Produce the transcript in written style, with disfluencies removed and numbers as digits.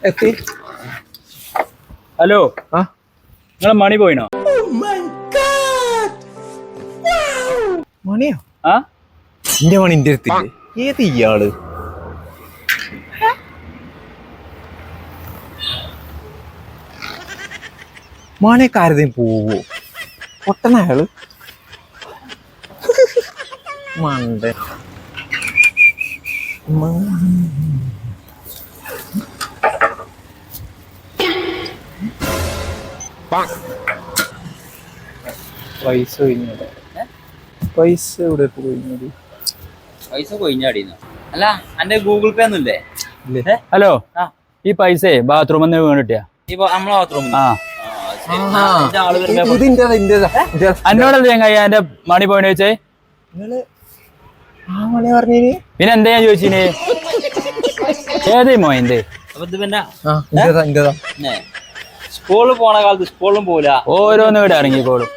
എത്തി. ഹലോ, നിങ്ങളെ മണി പോയിനോ? മണിയോ? ആ എന്റെ മണി എന്റെ അടുത്തില്ലേ? ഏത് ഇയാള്? മണിയൊക്കെ പോവോ? പൊട്ടന അയാള്. മണ്ട പൈസ കഴിഞ്ഞത്. പൈസ എവിടെ പോയിന്നത്? പൈസ കൊയിഞ്ഞാടിന്ന്. അല്ല എന്റെ ഗൂഗിൾ പേ ഒന്നുമില്ലേ? ഹലോ, ഈ പൈസ ബാത്റൂമിൽ വീണിട്ടിയാ? നമ്മളെ ബാത്റൂം. എന്നോടല്ലേ ചങ്ങായി എന്റെ മണി പോയിന്റ് വെച്ചേ? മണി പറഞ്ഞേ പിന്നെ എന്താ ഞാൻ ചോദിച്ചിന്? ഏതേ മോയന്റെ? സ്കൂളിൽ പോണ കാലത്ത് സ്കൂളിലും പോല ഓരോന്ന് ഇവിടെ ഇറങ്ങിക്കോളും.